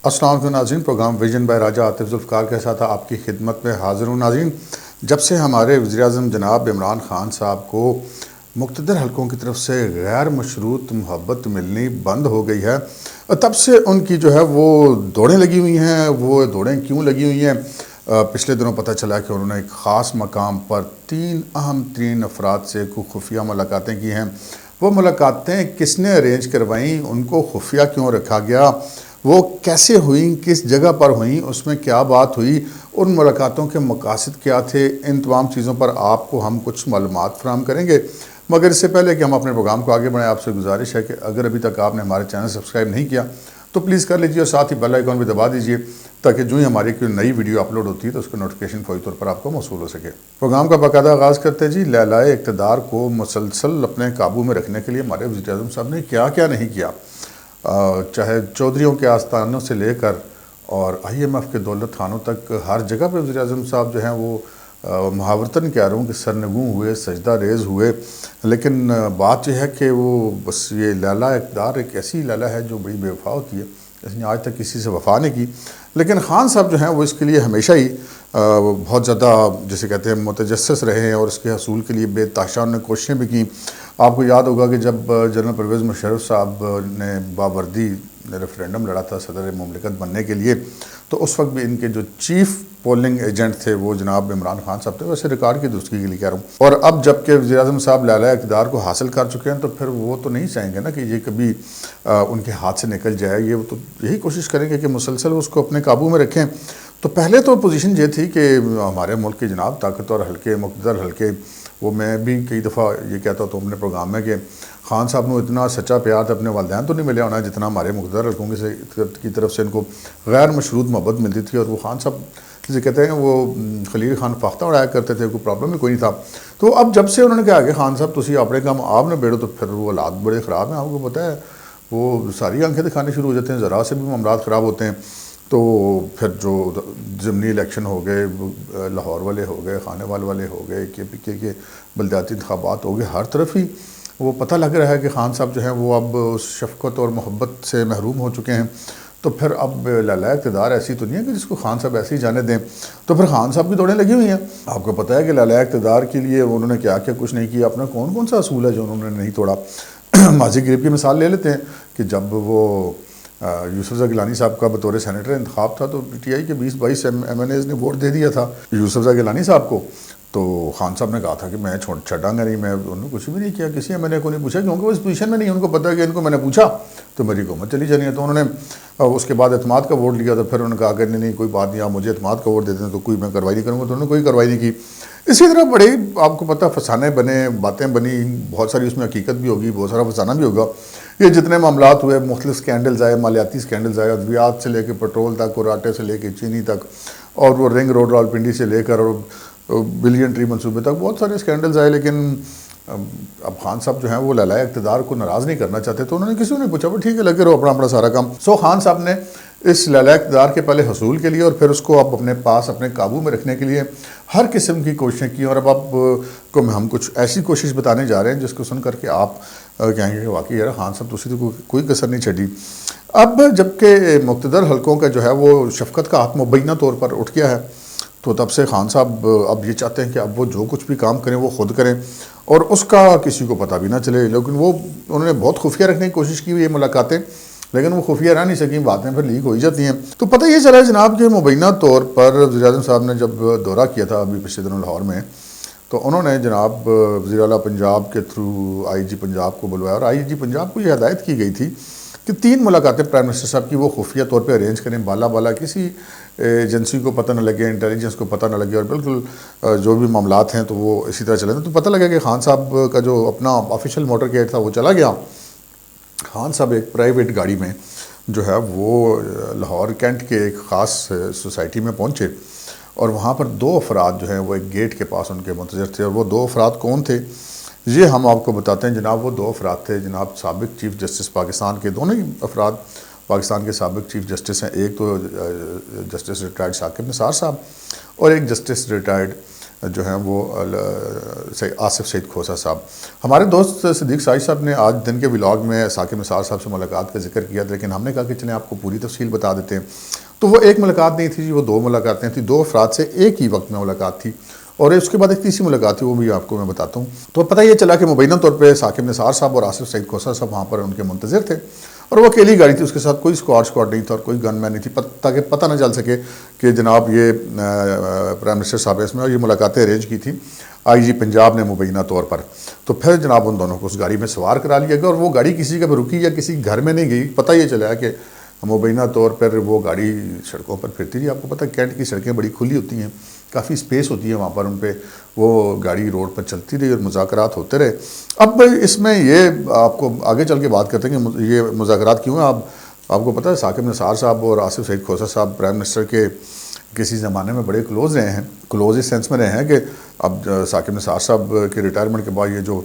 السلام علیکم ناظرین، پروگرام ویژن بائی راجہ عاطف ذوالفقار کے ساتھ آپ کی خدمت میں حاضر ہوں۔ ناظرین، جب سے ہمارے وزیر اعظم جناب عمران خان صاحب کو مقتدر حلقوں کی طرف سے غیر مشروط محبت ملنی بند ہو گئی ہے، تب سے ان کی جو ہے وہ دوڑیں لگی ہوئی ہیں۔ وہ دوڑیں کیوں لگی ہوئی ہیں؟ پچھلے دنوں پتہ چلا کہ انہوں نے ایک خاص مقام پر 3 اہم ترین افراد سے خفیہ ملاقاتیں کی ہیں۔ وہ ملاقاتیں کس نے ارینج کروائیں، ان کو خفیہ کیوں رکھا گیا، وہ کیسے ہوئیں، کس جگہ پر ہوئیں، اس میں کیا بات ہوئی، ان ملاقاتوں کے مقاصد کیا تھے، ان تمام چیزوں پر آپ کو ہم کچھ معلومات فراہم کریں گے۔ مگر اس سے پہلے کہ ہم اپنے پروگرام کو آگے بڑھائیں، آپ سے گزارش ہے کہ اگر ابھی تک آپ نے ہمارے چینل سبسکرائب نہیں کیا تو پلیز کر لیجیے، اور ساتھ ہی بیل آئیکن بھی دبا دیجیے تاکہ جو ہی ہماری کوئی نئی ویڈیو اپلوڈ ہوتی ہے تو اس کا نوٹیفیکیشن فوری طور پر آپ کو موصول ہو سکے۔ پروگرام کا باقاعدہ آغاز کرتے جی، لیلائے اقتدار کو مسلسل اپنے قابو میں رکھنے کے لیے ہمارے وزیر اعظم صاحب نے کیا کیا نہیں کیا، چاہے چودھریوں کے آستانوں سے لے کر اور IMF کے دولت خانوں تک، ہر جگہ پہ وزیر اعظم صاحب جو ہیں وہ محاورتاً کہہ رہا ہوں کہ سرنگوں ہوئے، سجدہ ریز ہوئے۔ لیکن بات یہ ہے کہ وہ بس یہ لیلہ اقتدار ایک ایسی لیلہ ہے جو بڑی بے وفا ہوتی ہے، اس نے آج تک کسی سے وفا نہیں کی۔ لیکن خان صاحب جو ہیں وہ اس کے لیے ہمیشہ ہی بہت زیادہ جسے کہتے ہیں متجسس رہے ہیں، اور اس کے حصول کے لیے بے تحاشا انہوں نے کوششیں بھی کیں۔ آپ کو یاد ہوگا کہ جب جنرل پرویز مشرف صاحب نے باوردی ریفرینڈم لڑا تھا صدر مملکت بننے کے لیے، تو اس وقت بھی ان کے جو چیف پولنگ ایجنٹ تھے وہ جناب عمران خان صاحب تھے۔ ویسے ریکارڈ کی درستگی کے لیے کہہ رہا ہوں۔ اور اب جب کہ وزیر اعظم صاحب لیلہ اقتدار کو حاصل کر چکے ہیں تو پھر وہ تو نہیں چاہیں گے نا کہ یہ کبھی ان کے ہاتھ سے نکل جائے، یہ تو یہی کوشش کریں گے کہ مسلسل اس کو اپنے قابو میں رکھیں۔ تو پہلے تو پوزیشن یہ تھی کہ ہمارے ملک کے جناب طاقتور حلقے، مقتدر حلقے، وہ میں بھی کئی دفعہ یہ کہتا ہوں تو اپنے پروگرام میں کہ خان صاحب نے اتنا سچا پیار اپنے والدین تو نہیں ملے ہونا جتنا ہمارے مقتدر حلقوں کی طرف سے ان کو غیر مشروط محبت ملتی تھی۔ اور وہ خان صاحب جسے کہتے ہیں وہ خلیل خان فاختہ اڑایا کرتے تھے، کوئی پرابلم ہی کوئی نہیں تھا۔ تو اب جب سے انہوں نے کہا کہ خان صاحب تسی اپنے کام آپ نے بیڑو، تو پھر وہ حالات بڑے خراب ہیں۔ آپ کو پتہ ہے وہ ساری آنکھیں دکھانے شروع ہو جاتے ہیں، ذرا سے بھی معاملات خراب ہوتے ہیں۔ تو پھر جو ضمنی الیکشن ہو گئے، لاہور والے ہو گئے، خانے والے ہو گئے، KPK کے بلدیاتی انتخابات ہو گئے، ہر طرف ہی وہ پتہ لگ رہا ہے کہ خان صاحب جو ہیں وہ اب شفقت اور محبت سے محروم ہو چکے ہیں۔ تو پھر اب لیلہ اقتدار ایسی تو نہیں ہے کہ جس کو خان صاحب ایسے ہی جانے دیں، تو پھر خان صاحب کی دوڑیں لگی ہوئی ہیں۔ آپ کو پتہ ہے کہ لیلہ اقتدار کے لیے انہوں نے کیا کچھ نہیں کیا، اپنا کون سا اصول ہے جو انہوں نے نہیں توڑا۔ ماضی قریب کی مثال لے لیتے ہیں کہ جب وہ یوسف زئی گیلانی صاحب کا بطور سینیٹر انتخاب تھا تو PTI کے 20-22 MNAs نے ووٹ دے دیا تھا یوسف زئی گیلانی صاحب کو۔ تو خان صاحب نے کہا تھا کہ میں چھڑاں گا نہیں، میں انہوں نے کچھ بھی نہیں کیا، کسی MNA کو نہیں پوچھا، کیونکہ وہ اس پوزیشن میں نہیں، ان کو پتہ ہے کہ ان کو میں نے پوچھا تو میری حکومت چلی جانی ہے۔ تو انہوں نے اس کے بعد اعتماد کا ووٹ لیا، تو پھر انہوں نے کہا کہ نہیں کوئی بات نہیں، آپ مجھے اعتماد کا ووٹ دیتے ہیں تو کوئی میں کارروائی نہیں کروں گا، تو انہوں نے کوئی کارروائی نہیں کی۔ اسی طرح بڑے آپ کو پتہ فسانے بنے، باتیں بنی، بہت ساری اس میں حقیقت بھی ہوگی، بہت سارا فسانہ بھی ہوگا۔ یہ جتنے معاملات ہوئے، مختلف سکینڈلز آئے، مالیاتی سکینڈلز آئے، ادویات سے لے کے پٹرول تک اور آٹے سے لے کے چینی تک، اور وہ رنگ روڈ راولپنڈی سے لے کر اور بلین ٹری منصوبے تک بہت سارے سکینڈلز آئے۔ لیکن اب خان صاحب جو ہیں وہ لیلہ اقتدار کو ناراض نہیں کرنا چاہتے، تو انہوں نے کسی نے پوچھا وہ ٹھیک ہے لگے رہو اپنا سارا کام۔ خان صاحب نے اس لیلہ اقتدار کے پہلے حصول کے لیے اور پھر اس کو اب اپنے پاس اپنے قابو میں رکھنے کے لیے ہر قسم کی کوششیں کی، اور اب آپ کو ہم کچھ ایسی کوشش بتانے جا رہے ہیں جس کو سن کر کے آپ کہیں گے کہ واقعی یار خان صاحب تو کوئی کسر نہیں چھڑی۔ اب جب کہ مقتدر حلقوں کا جو ہے وہ شفقت کا ہاتھ مبینہ طور پر اٹھ گیا ہے، تو تب سے خان صاحب اب یہ چاہتے ہیں کہ اب وہ جو کچھ بھی کام کریں وہ خود کریں اور اس کا کسی کو پتہ بھی نہ چلے۔ لیکن وہ انہوں نے بہت خفیہ رکھنے کی کوشش کی ہوئی یہ ملاقاتیں، لیکن وہ خفیہ رہ نہیں سکیں، باتیں پھر لیک ہو ہی جاتی ہیں۔ تو پتہ یہ چلا ہے جناب کہ مبینہ طور پر وزیر اعظم صاحب نے جب دورہ کیا تھا ابھی پچھلے دنوں لاہور میں، تو انہوں نے جناب وزیر اعلیٰ پنجاب کے تھرو IG پنجاب کو بلوایا، اور IG پنجاب کو یہ ہدایت کی گئی تھی کہ 3 ملاقاتیں پرائم منسٹر صاحب کی وہ خفیہ طور پہ ارینج کریں، بالا کسی ایجنسی کو پتہ نہ لگے، انٹیلیجنس کو پتہ نہ لگے، اور بالکل جو بھی معاملات ہیں تو وہ اسی طرح چلیں۔ تو پتہ لگا کہ خان صاحب کا جو اپنا آفیشیل موٹر کیٹ تھا وہ چلا گیا۔ خان صاحب ایک پرائیویٹ گاڑی میں جو ہے وہ لاہور کینٹ کے ایک خاص سوسائٹی میں پہنچے، اور وہاں پر 2 افراد جو ہیں وہ ایک گیٹ کے پاس ان کے منتظر تھے، اور وہ 2 افراد کون تھے یہ ہم آپ کو بتاتے ہیں جناب۔ وہ 2 افراد تھے جناب سابق چیف جسٹس پاکستان کے، دونوں ہی افراد پاکستان کے سابق چیف جسٹس ہیں، ایک تو جسٹس ریٹائرڈ ثاقب نثار صاحب اور ایک جسٹس ریٹائرڈ جو ہیں وہ آصف سعید کھوسہ صاحب. ہمارے دوست صدیق سائی صاحب نے آج دن کے ولاگ میں ثاقب نثار صاحب سے ملاقات کا ذکر کیا تھا، لیکن ہم نے کہا کہ چلیں آپ کو پوری تفصیل بتا دیتے ہیں. تو وہ ایک ملاقات نہیں تھی جی، وہ 2 ملاقاتیں تھیں، 2 افراد سے ایک ہی وقت میں ملاقات تھی، اور اس کے بعد ایک تیسری ملاقات تھی، وہ بھی آپ کو میں بتاتا ہوں. تو پتہ یہ چلا کہ مبینہ طور پہ ثاقب نثار صاحب اور آصف سعید کھوسہ صاحب وہاں پر ان کے منتظر تھے، اور وہ اکیلی گاڑی تھی، اس کے ساتھ کوئی اسکواڈ نہیں تھا اور کوئی گن مین نہیں تھی، تاکہ پتہ نہ چل سکے کہ جناب یہ پرائم منسٹر صاحب اس میں، اور یہ ملاقاتیں ارینج کی تھی آئی جی پنجاب نے مبینہ طور پر. تو پھر جناب ان دونوں کو اس گاڑی میں سوار کرا لیا گیا، اور وہ گاڑی کسی کا بھی رکی یا کسی گھر میں نہیں گئی. پتہ یہ چلا کہ مبینہ طور پر وہ گاڑی سڑکوں پر پھرتی رہی. آپ کو پتہ کینٹ کی سڑکیں بڑی کھلی ہوتی ہیں، کافی سپیس ہوتی ہے وہاں پر، ان پہ وہ گاڑی روڈ پر چلتی رہی اور مذاکرات ہوتے رہے. اب اس میں یہ آپ کو آگے چل کے بات کرتے ہیں کہ یہ مذاکرات کیوں ہیں. آپ کو پتہ ہے ثاقب نثار صاحب اور آصف سعید کھوسہ صاحب پرائم منسٹر کے کسی زمانے میں بڑے کلوز رہے ہیں، کلوز اس سینس میں رہے ہیں کہ اب ثاقب نثار صاحب کے ریٹائرمنٹ کے بعد یہ جو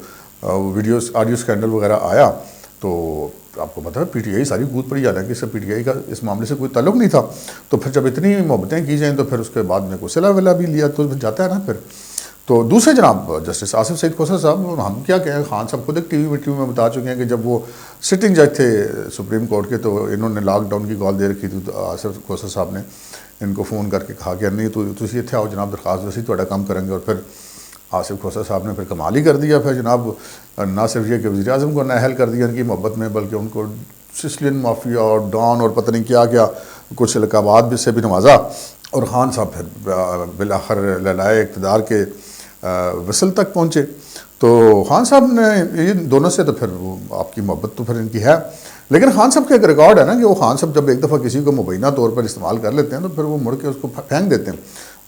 ویڈیوز آڈیو اسکینڈل وغیرہ آیا، تو آپ کو پتہ ہے پی ٹی آئی ساری کود پڑی، حالانکہ اس سے پی ٹی آئی کا اس معاملے سے کوئی تعلق نہیں تھا. تو پھر جب اتنی محبتیں کی جائیں تو پھر اس کے بعد میں کوئی صلاح ولا بھی لیا تو جاتا ہے نا پھر. تو دوسرے جناب جسٹس آصف سعید کھوسہ صاحب، ہم کیا کہیں، خان صاحب خود ایک ٹی وی میں بتا چکے ہیں کہ جب وہ سٹنگ جج تھے سپریم کورٹ کے، تو انہوں نے لاک ڈاؤن کی کال دے رکھی تھی. تو آصف کھوسہ صاحب نے ان کو فون کر کے کہا کہ نہیں تو تسی اتنے آؤ جناب، درخواست ویسے تھوڑا کام کریں گے. اور پھر آصف کھوسہ صاحب نے پھر کمال ہی کر دیا. پھر جناب نہ صرف یہ کہ وزیر اعظم کو نااہل کر دیا ان کی محبت میں، بلکہ ان کو سسلین مافیا اور ڈان اور پتہ نہیں کیا کیا کچھ لقبات بھی سے بھی نوازا. اور خان صاحب پھر بالآخر للائے اقتدار کے وصل تک پہنچے. تو خان صاحب نے یہ دونوں سے تو پھر آپ کی محبت تو پھر ان کی ہے، لیکن خان صاحب کا ایک ریکارڈ ہے نا کہ وہ خان صاحب جب ایک دفعہ کسی کو مبینہ طور پر استعمال کر لیتے ہیں تو پھر وہ مڑ کے اس کو پھینک دیتے ہیں.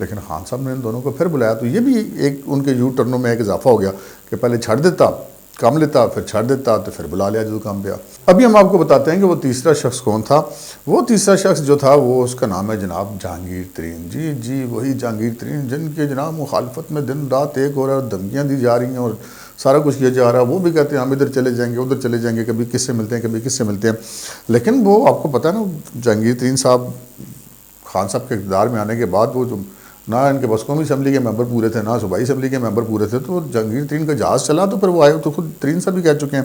لیکن خان صاحب نے ان دونوں کو پھر بلایا، تو یہ بھی ایک ان کے یو ٹرنوں میں ایک اضافہ ہو گیا کہ پہلے چھڑ دیتا، کام لیتا، پھر چھڑ دیتا، تو پھر بلا لیا جو کام پہ. ابھی ہم آپ کو بتاتے ہیں کہ وہ تیسرا شخص کون تھا. وہ تیسرا شخص جو تھا وہ اس کا نام ہے جناب جہانگیر ترین. جی وہی جہانگیر ترین جن کے جناب مخالفت میں دن رات ایک ہو رہا ہے، دھمکیاں دی جا رہی ہیں اور سارا کچھ کیا جا رہا ہے. وہ بھی کہتے ہیں ہم ادھر چلے جائیں گے ادھر چلے جائیں گے، کبھی کس سے ملتے ہیں کبھی کس سے ملتے ہیں. لیکن وہ آپ کو پتہ ہے نا، جہانگیر ترین صاحب خان صاحب کے اقتدار میں آنے کے بعد وہ جو نہ ان کے بس قومی اسمبلی کے ممبر پورے تھے، نہ صوبائی اسمبلی کے ممبر پورے تھے، تو جہانگیر ترین کا جہاز چلا تو پھر وہ آئے. تو خود ترین صاحب بھی کہہ چکے ہیں.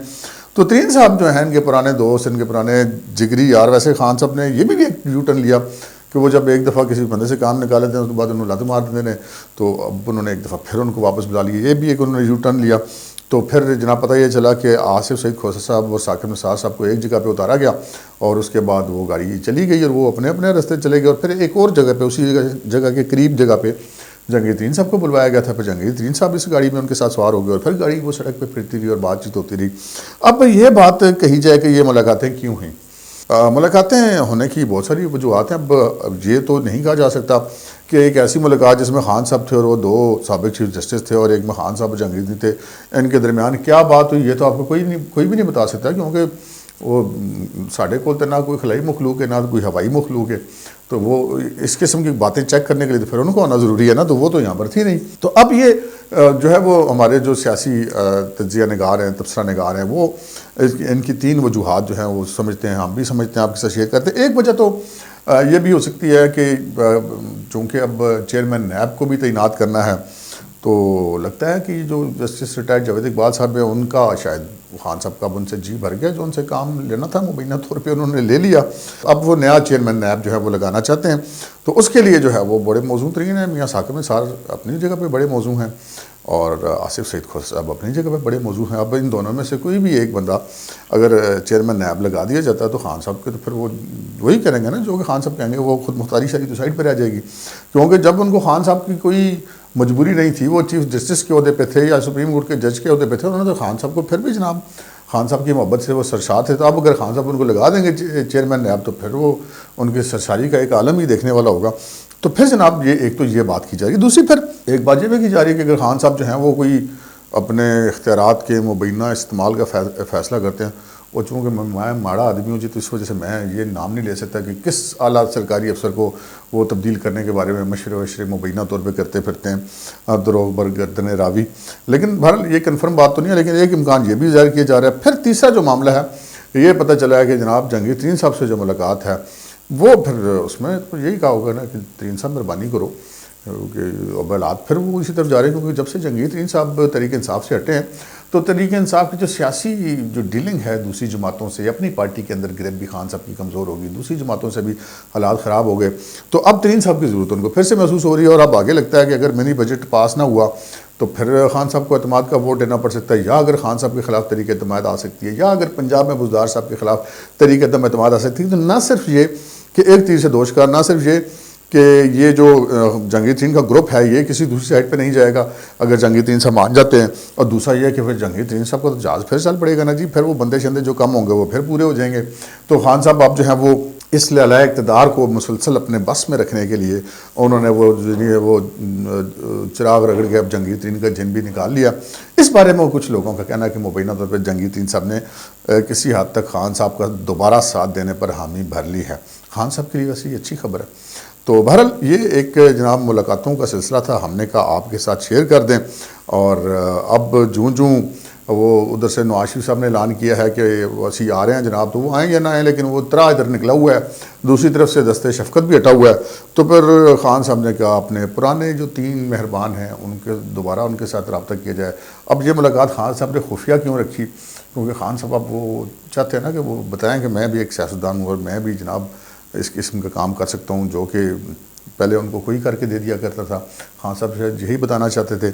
تو ترین صاحب جو ہیں ان کے پرانے دوست، ان کے پرانے جگری یار. ویسے خان صاحب نے یہ بھی ایک یو ٹرن لیا کہ وہ جب ایک دفعہ کسی بندے سے کام نکالے تھے اس کے بعد انہوں لت مار دیتے ہیں، تو اب انہوں نے ایک دفعہ پھر ان کو واپس بلا لیا. یہ بھی ایک انہوں نے یو ٹرن لیا. تو پھر جناب پتہ یہ چلا کہ آصف سعید کھوسہ صاحب اور ثاقب نثار صاحب کو ایک جگہ پہ اتارا گیا، اور اس کے بعد وہ گاڑی چلی گئی اور وہ اپنے اپنے راستے چلے گئے. اور پھر ایک اور جگہ پہ اسی جگہ کے قریب جگہ پہ جہانگیر ترین صاحب کو بلوایا گیا تھا. پھر جہانگیر ترین صاحب اس گاڑی میں ان کے ساتھ سوار ہو گئے اور پھر گاڑی وہ سڑک پہ پھرتی رہی اور بات چیت ہوتی رہی. اب یہ بات کہی جائے کہ یہ ملاقاتیں کیوں ہیں. ملاقاتیں ہونے کی بہت ساری وجوہات ہیں. اب یہ تو نہیں کہا جا سکتا کہ ایک ایسی ملاقات جس میں خان صاحب تھے اور وہ 2 سابق چیف جسٹس تھے اور ایک میں خان صاحب اور جہانگیر ترین تھے، ان کے درمیان کیا بات ہوئی یہ تو آپ کو کوئی بھی نہیں بتا سکتا، کیونکہ وہ ساڑھے کو تو نہ کوئی خلائی مخلوق ہے نہ کوئی ہوائی مخلوق ہے. تو وہ اس قسم کی باتیں چیک کرنے کے لیے تو پھر ان کو آنا ضروری ہے نا، تو وہ تو یہاں پر تھی نہیں. تو اب یہ جو ہے وہ ہمارے جو سیاسی تجزیہ نگار ہیں، تبصرہ نگار ہیں، وہ ان کی 3 وجوہات جو ہیں وہ سمجھتے ہیں، ہم بھی سمجھتے ہیں، آپ کے ساتھ شیئر کرتے ہیں. ایک وجہ تو یہ بھی ہو سکتی ہے کہ چونکہ اب چیئرمین نیب کو بھی تعینات کرنا ہے، تو لگتا ہے کہ جو جسٹس ریٹائرڈ جاوید اقبال صاحب ہیں ان کا شاید خان صاحب کا اب ان سے جی بھر گیا، جو ان سے کام لینا تھا مبینہ طور پہ انہوں نے لے لیا. اب وہ نیا چیئرمین نیب جو ہے وہ لگانا چاہتے ہیں، تو اس کے لیے جو ہے وہ بڑے موضوع ترین ہیں. میاں ثاقب نثار اپنی جگہ پہ بڑے موضوع ہیں اور آصف سعید کھوسہ صاحب اپنی جگہ پہ بڑے موضوع ہیں. اب ان دونوں میں سے کوئی بھی ایک بندہ اگر چیئرمین نیب لگا دیا جاتا ہے تو خان صاحب کے تو پھر وہ وہی کریں گے نا جو کہ خان صاحب کہیں گے. وہ خود مختاری شاہی تو سائڈ پہ رہ جائے گی، کیونکہ جب ان کو خان صاحب کی کوئی مجبوری نہیں تھی، وہ چیف جسٹس کے عہدے پہ تھے یا سپریم کورٹ کے جج کے عہدے پہ تھے، انہوں نے تو خان صاحب کو پھر بھی جناب خان صاحب کی محبت سے وہ سرشار تھے. تو اب اگر خان صاحب ان کو لگا دیں گے چیئرمین نیب تو پھر وہ ان کی سرشاری کا ایک عالم ہی دیکھنے والا ہوگا. تو پھر جناب یہ ایک تو یہ بات کی جائے گی. دوسری پھر ایک بات یہ بھی کی جا رہی ہے کہ اگر خان صاحب جو ہیں وہ کوئی اپنے اختیارات کے مبینہ استعمال کا فیصلہ کرتے ہیں، وہ چونکہ میں ماڑا آدمی ہوں جی، تو اس وجہ سے میں یہ نام نہیں لے سکتا کہ کس اعلیٰ سرکاری افسر کو وہ تبدیل کرنے کے بارے میں مشورے مبینہ طور پہ کرتے پھرتے ہیں دروغ بر گردن راوی. لیکن بہرحال یہ کنفرم بات تو نہیں ہے، لیکن ایک امکان یہ بھی ظاہر کیا جا رہا ہے. پھر تیسرا جو معاملہ ہے یہ پتہ چلا ہے کہ جناب جہانگیر ترین صاحب سے جو ملاقات ہے وہ پھر اس میں تو یہی کہا ہوگا نا کہ ترین صاحب مہربانی کرو ابلات پھر وہ اسی طرف جا رہے ہیں، کیونکہ جب سے جہانگیر ترین صاحب تحریک انصاف سے ہٹے ہیں تو تحریک انصاف کی جو سیاسی جو ڈیلنگ ہے دوسری جماعتوں سے، اپنی پارٹی کے اندر گرپ بھی خان صاحب کی کمزور ہوگی، دوسری جماعتوں سے بھی حالات خراب ہو گئے، تو اب ترین صاحب کی ضرورت ان کو پھر سے محسوس ہو رہی ہے، اور اب آگے لگتا ہے کہ اگر منی بجٹ پاس نہ ہوا تو پھر خان صاحب کو اعتماد کا ووٹ دینا پڑ سکتا ہے، یا اگر خان صاحب کے خلاف تحریک اعتماد آ سکتی ہے، یا اگر پنجاب میں بزدار صاحب کے خلاف تحریک اعتماد آ سکتی ہے، تو نہ صرف یہ کہ ایک تیر سے دو شکار، نہ صرف یہ کہ یہ جو جہانگیر ترین کا گروپ ہے یہ کسی دوسری سائڈ پہ نہیں جائے گا اگر جہانگیر ترین صاحب مان جاتے ہیں، اور دوسرا یہ ہے کہ پھر جہانگیر ترین صاحب کو تو جہاز پھر چل پڑے گا نا جی، پھر وہ بندے شندے جو کم ہوں گے وہ پھر پورے ہو جائیں گے، تو خان صاحب اب جو ہیں وہ اس لیے علیہ اقتدار کو مسلسل اپنے بس میں رکھنے کے لیے انہوں نے وہ چراغ رگڑ کے اب جہانگیر ترین کا جن بھی نکال لیا۔ اس بارے میں کچھ لوگوں کا کہنا ہے کہ مبینہ طور پہ جہانگیر ترین صاحب نے کسی حد تک خان صاحب کا دوبارہ ساتھ دینے پر حامی بھر لی ہے، خان صاحب کے لیے ویسے یہ اچھی خبر ہے۔ تو بہرحال یہ ایک جناب ملاقاتوں کا سلسلہ تھا، ہم نے کہا آپ کے ساتھ شیئر کر دیں، اور اب جوں وہ ادھر سے نواز شریف صاحب نے اعلان کیا ہے کہ وہ اسی آ رہے ہیں جناب، تو وہ آئیں یا نہ آئیں لیکن وہ طرح ادھر نکلا ہوا ہے، دوسری طرف سے دستے شفقت بھی ہٹا ہوا ہے، تو پھر خان صاحب نے کہا اپنے پرانے جو 3 مہربان ہیں ان کے دوبارہ ان کے ساتھ رابطہ کیا جائے۔ اب یہ ملاقات خان صاحب نے خفیہ کیوں رکھی؟ کیونکہ خان صاحب اب وہ چاہتے ہیں نا کہ وہ بتائیں کہ میں بھی ایک سیاستدان ہوں اور میں بھی جناب اس قسم کا کام کر سکتا ہوں جو کہ پہلے ان کو کوئی کر کے دے دیا کرتا تھا۔ خان صاحب شاید یہی بتانا چاہتے تھے۔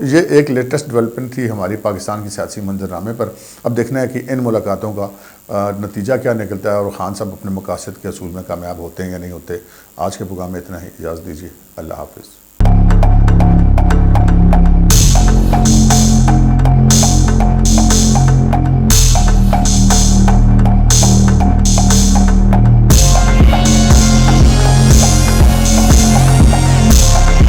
یہ ایک لیٹسٹ ڈیولپمنٹ تھی ہماری پاکستان کی سیاسی منظرنامے پر۔ اب دیکھنا ہے کہ ان ملاقاتوں کا نتیجہ کیا نکلتا ہے اور خان صاحب اپنے مقاصد کے حصول میں کامیاب ہوتے ہیں یا نہیں ہوتے۔ آج کے پروگرام میں اتنا ہی، اجازت دیجیے، اللہ حافظ۔